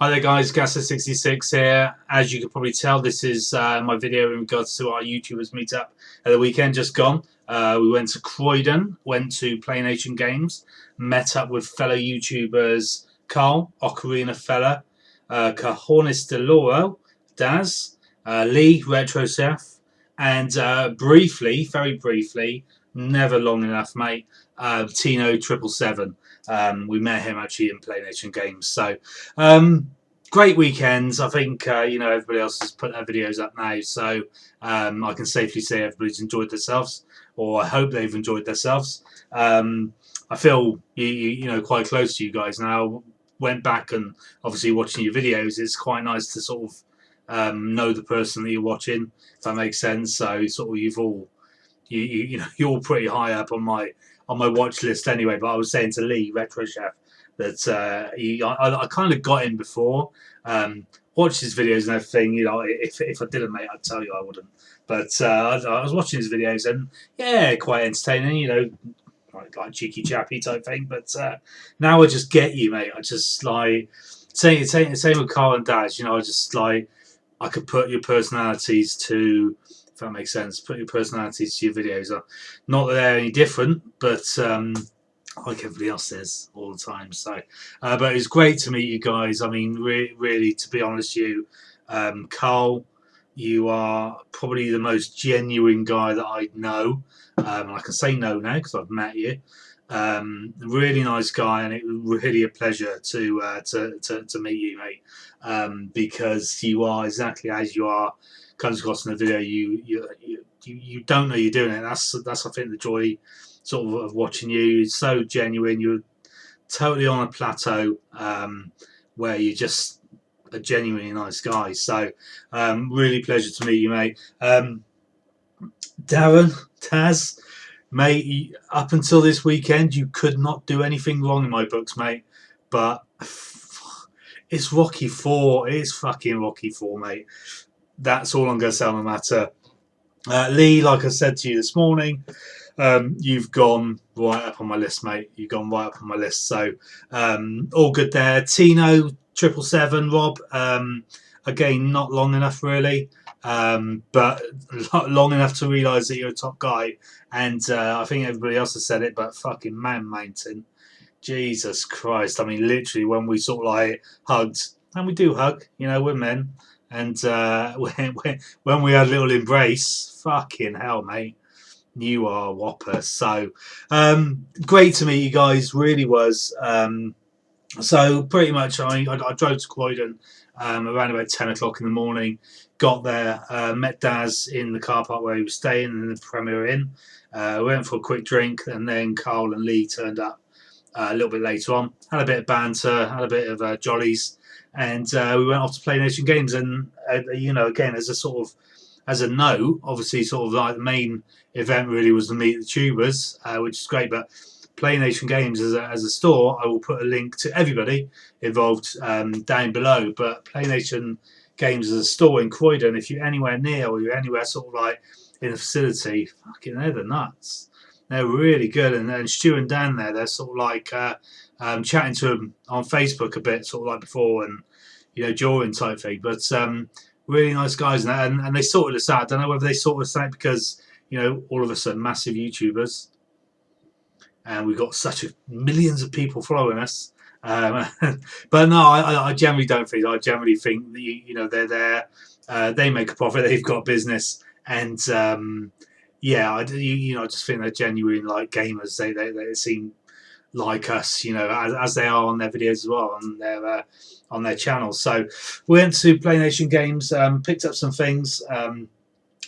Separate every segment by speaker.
Speaker 1: Hi there guys, Gasser66 here. As you can probably tell, this is my video in regards to our YouTubers meetup at the weekend just gone. We went to Croydon, went to Play Nation Games, met up with fellow YouTubers Carl, Ocarina Fella, Cajones de Loro, Daz, Lee, Retro Chef, and briefly, very briefly, never long enough mate, Tino 777. We met him actually in Play Nation Games. So great weekends. I think everybody else has put their videos up now, so I can safely say everybody's enjoyed themselves, or I hope they've enjoyed themselves. I feel quite close to you guys now. Went back and obviously watching your videos, it's quite nice to sort of know the person that you're watching, if that makes sense. So sort of you're all pretty high up on my watch list anyway. But I was saying to Lee, Retro Chef, that I kind of got him before, watched his videos and everything. If I didn't, mate, I'd tell you I wouldn't. But I was watching his videos and yeah, quite entertaining. Like cheeky chappy type thing. But now I just get you, mate. I just like same with Carl and Daz. I just like I could put your personalities to. If that makes sense, put your personalities to your videos. Not that they're any different, but like everybody else says all the time. So, but it's great to meet you guys. I mean, really, to be honest, Carl, you are probably the most genuine guy that I know. And I can say no now because I've met you. Really nice guy, and it was really a pleasure to meet you, mate. Because you are exactly as you are. Comes across in the video, you don't know you're doing it. That's I think the joy sort of watching you. It's so genuine. You're totally on a plateau where you're just a genuinely nice guy. So really pleasure to meet you, mate. Darren, Taz, mate, up until this weekend you could not do anything wrong in my books, mate. But it's Rocky 4. It's fucking Rocky 4, mate. That's all I'm going to say on the matter. Lee, like I said to you this morning, you've gone right up on my list, mate. You've gone right up on my list. So all good there. Tino 777, Rob. Again, not long enough really, but long enough to realise that you're a top guy. And I think everybody else has said it, but fucking Man Mountain, Jesus Christ! I mean, literally, when we sort of like hugged, and we do hug, we're men. And when we had a little embrace, fucking hell, mate, you are a whopper. So great to meet you guys, really was. So pretty much, I drove to Croydon around about 10 o'clock in the morning. Got there, met Daz in the car park where he was staying in the Premier Inn. Went for a quick drink, and then Carl and Lee turned up a little bit later on. Had a bit of banter, had a bit of jollies. And we went off to Play Nation Games, and again, as a note, obviously, sort of like the main event really was to meet the tubers, which is great. But Play Nation Games as a store, I will put a link to everybody involved down below. But Play Nation Games as a store in Croydon, if you're anywhere near or you're anywhere sort of like in a facility, fucking they're the nuts. They're really good, and Stu and Dan there, they're sort of like chatting to them on Facebook a bit, sort of like before and during type thing. But really nice guys, and they sorted us out. I don't know whether they sorted us out because all of us are massive YouTubers, and we've got millions of people following us. But no, I generally don't think. I generally think that they're there. They make a profit. They've got business, and yeah, I just think they're genuine like gamers. They seem like us, as they are on their videos as well, on their channels. So we went to Play Nation Games, picked up some things,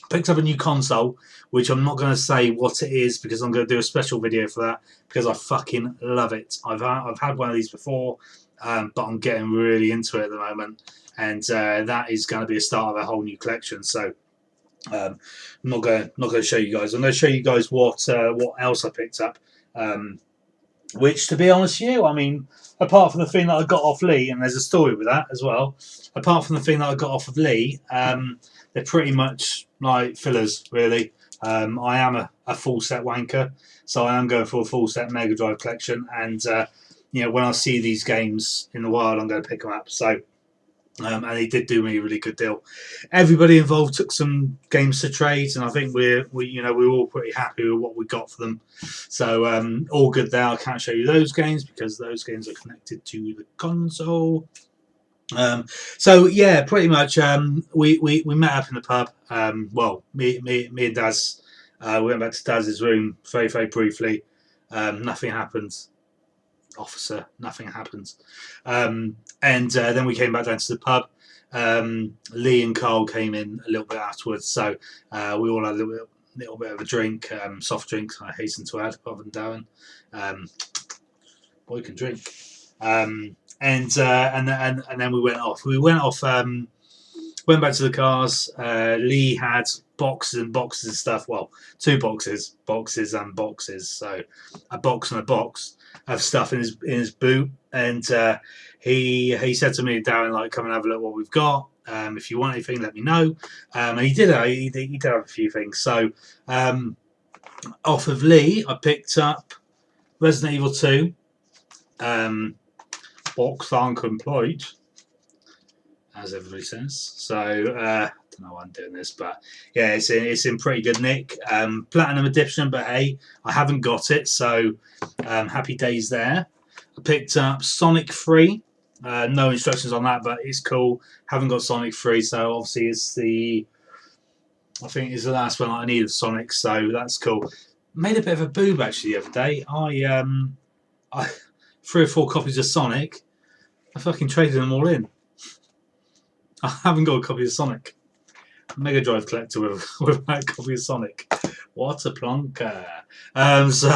Speaker 1: picked up a new console, which I'm not going to say what it is because I'm going to do a special video for that because I fucking love it. I've had one of these before, but I'm getting really into it at the moment, and that is going to be a start of a whole new collection. So I'm not going to show you guys. I'm going to show you guys what else I picked up. Which, to be honest with you, I mean, apart from the thing that I got off Lee, and there's a story with that as well, apart from the thing that I got off of Lee, they're pretty much like fillers, really. I am a full set wanker, so I am going for a full set Mega Drive collection, and when I see these games in the wild, I'm going to pick them up. So And he did do me a really good deal. Everybody involved took some games to trade, and I think we were all pretty happy with what we got for them. So all good there. I can't show you those games because those games are connected to the console. So yeah, pretty much we met up in the pub. Well, me and Daz, we went back to Daz's room very, very briefly. Nothing happened, officer. Nothing happened. And then we came back down to the pub. Lee and Carl came in a little bit afterwards, so we all had a little bit of a drink, soft drinks. I hasten to add, other than Darren. Boy can drink. And then we went off. Went back to the cars. Lee had boxes and boxes of stuff. Well, 2 boxes and boxes. So a box and a box of stuff in his boot. And he said to me, Darren, like, come and have a look at what we've got. If you want anything, let me know. And he did. He did have a few things. So off of Lee, I picked up Resident Evil 2. Box uncomplete, as everybody says. So I don't know why I'm doing this, but yeah, it's in pretty good nick. Platinum edition, but hey, I haven't got it, so happy days there. I picked up Sonic 3. No instructions on that, but it's cool. Haven't got Sonic 3, so obviously I think it's the last one I need of Sonic, so that's cool. Made a bit of a boob actually the other day. I 3 or 4 copies of Sonic. I fucking traded them all in. I haven't got a copy of Sonic. Mega Drive collector with that copy of Sonic. What a plonker. So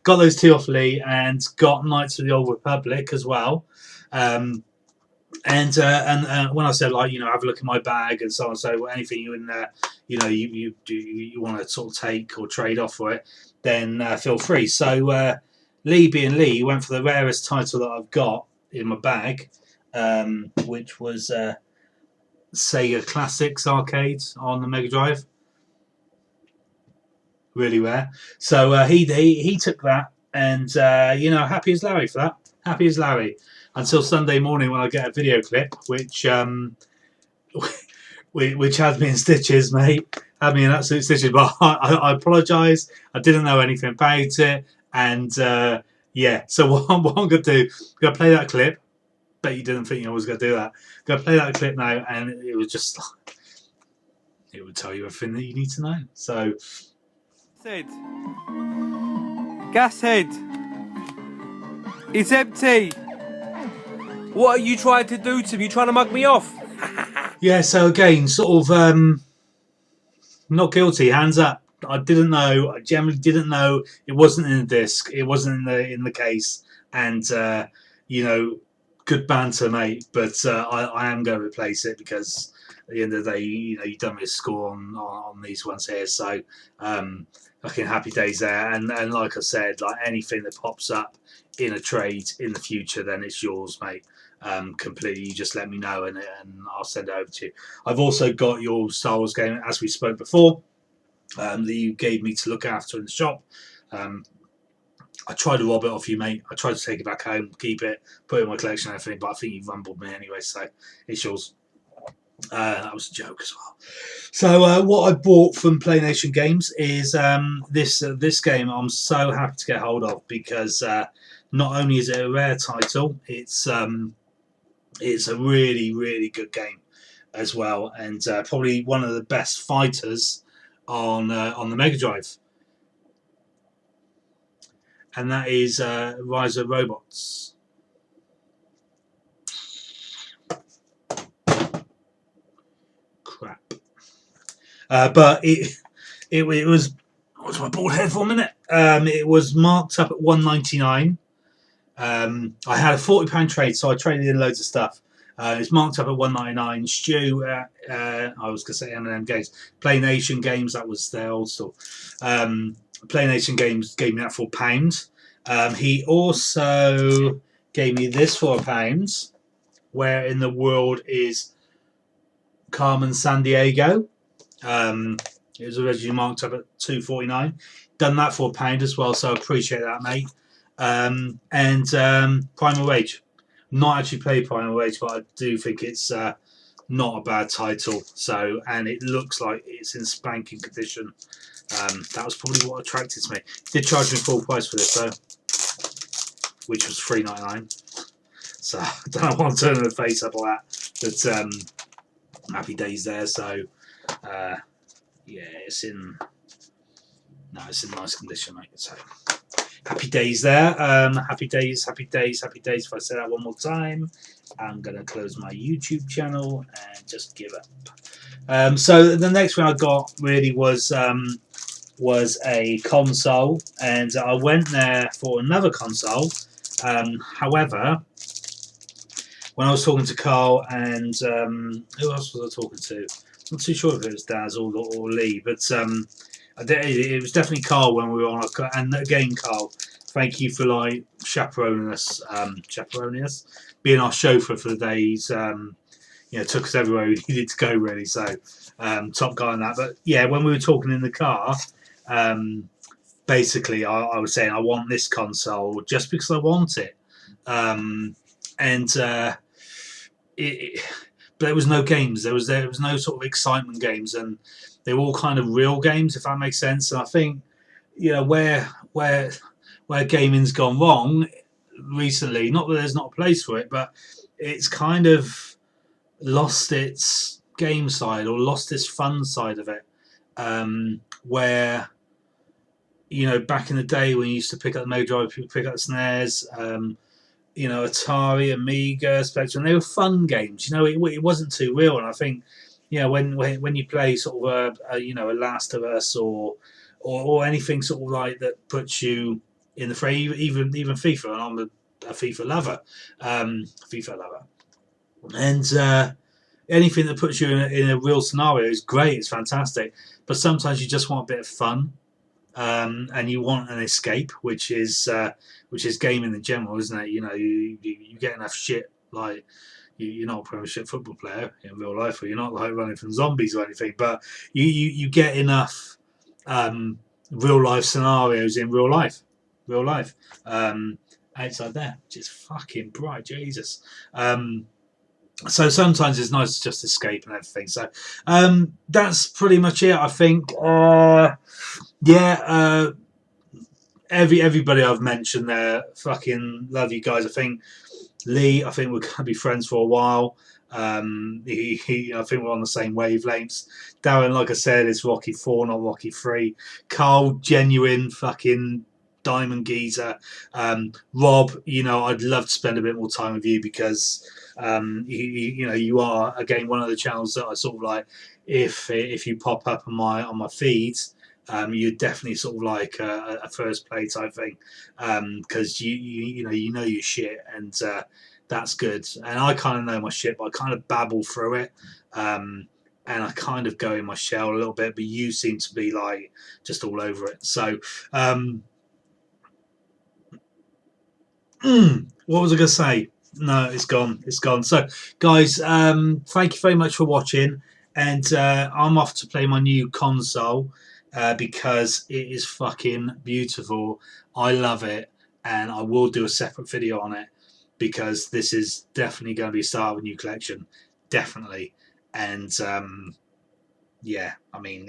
Speaker 1: got those 2 off Lee and got Knights of the Old Republic as well. And when I said, like, have a look at my bag and so on, so anything you in there, you want to sort of take or trade off for it, then feel free. So Lee being Lee went for the rarest title that I've got in my bag, which was Sega Classics Arcade on the Mega Drive. Really rare. So he took that, and happy as Larry for that. Happy as Larry. Until Sunday morning when I get a video clip, which had me in stitches, mate. Had me in absolute stitches. But I apologise. I didn't know anything about it, and yeah. So what I'm gonna do? I'm gonna play that clip. Bet you didn't think I was gonna do that. I'm gonna play that clip now, and it was just. It would tell you everything that you need to know. So.
Speaker 2: Gas head. It's empty. What are you trying to do to me? You trying to mug me off?
Speaker 1: Yeah, so again, sort of not guilty, hands up. I didn't know. I generally didn't know. It wasn't in the disc. It wasn't in the case. And good banter, mate. But I am going to replace it because at the end of the day, you've done me a score on these ones here. So fucking happy days there. And like I said, like anything that pops up in a trade in the future, then it's yours, mate. Completely. You just let me know and I'll send it over to you. I've also got your Star Wars game, as we spoke before, that you gave me to look after in the shop. I tried to rob it off you, mate. I tried to take it back home, keep it, put it in my collection and everything, but I think you've rumbled me anyway, so it's yours. That was a joke as well. So what I bought from PlayNation Games is this game. I'm so happy to get hold of because not only is it a rare title, it's a really, really good game as well, and probably one of the best fighters on the Mega Drive. And that is Rise of Robots. Crap. But it was. What's my bald head for a minute? It was marked up at $1.99. I had a £40 trade, so I traded in loads of stuff. It's marked up at $1.99. Stu, I was going to say M&M Games, PlayNation Games, that was their old store. PlayNation Games gave me that for £1. He also gave me this for £1. Where in the world is Carmen Sandiego? It was originally marked up at $2.49. Done that for £1 as well, so I appreciate that, mate. And Primal Rage. Not actually played Primal Rage, but I do think it's not a bad title. So, and it looks like it's in spanking condition. That was probably what attracted me. Did charge me full price for this though, which was $3.99. So I don't know why I'm turning the face up like that. But happy days there. So yeah, it's in nice condition, mate. So happy days there. Happy days. If I say that one more time, I'm gonna close my YouTube channel and just give up. So the next thing I got really was a console, and I went there for another console. However, when I was talking to Carl and who else was I talking to? I'm not too sure if it was Daz or Lee, but it was definitely Carl when we were on. And again, Carl, thank you for like chaperoning us, being our chauffeur for the days. Took us everywhere we needed to go, really. So top guy on that. But yeah, when we were talking in the car, basically I was saying I want this console just because I want it. But there was no games. There was no sort of excitement games, and they were all kind of real games, if that makes sense. And I think where gaming's gone wrong recently, not that there's not a place for it, but it's kind of lost its game side or lost its fun side of it. Where back in the day when you used to pick up the Mega Drive, pick up the snares. Atari, Amiga, Spectrum, they were fun games. It wasn't too real. And I think, when you play sort of a Last of Us or anything sort of like that puts you in the frame, even FIFA, and I'm a FIFA lover, and anything that puts you in a real scenario is great. It's fantastic, but sometimes you just want a bit of fun. And you want an escape, which is gaming in general, isn't it? You get enough shit, like you're not a Premiership football player in real life, or you're not like running from zombies or anything, but you get enough real life scenarios in real life outside there, which is fucking bright, Jesus. So sometimes it's nice to just escape and everything. So that's pretty much it, I think. Everybody I've mentioned there, fucking love you guys. I think Lee, we're gonna be friends for a while. I think we're on the same wavelengths. Darren, like I said, is Rocky 4, not Rocky 3. Carl, genuine fucking diamond geezer. Rob, I'd love to spend a bit more time with you because you are again one of the channels that I sort of like. If you pop up on my feeds, you're definitely sort of like a first play type thing, because you know your shit, and that's good. And I kind of know my shit, but I kind of babble through it, and I kind of go in my shell a little bit. But you seem to be like just all over it. So what was I gonna say? No, it's gone. So guys, thank you very much for watching, and I'm off to play my new console. Because it is fucking beautiful. I love it, and I will do a separate video on it because this is definitely going to be a start of a new collection, definitely. And yeah, I mean,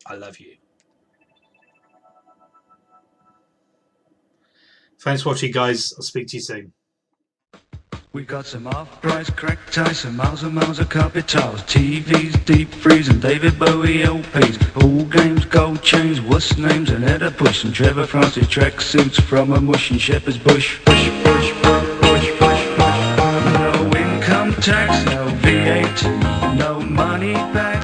Speaker 1: I love you. Thanks for watching, guys. I'll speak to you soon.
Speaker 3: We got some off-price crack ties, some miles and miles of carpet tiles, TVs, deep freeze, and David Bowie LPs, all games, gold chains, what's names, and header push, and Trevor Francis track suits from a mush in Shepherd's Bush. Push, push, push, push, push, push. No income tax, no VAT, no money back.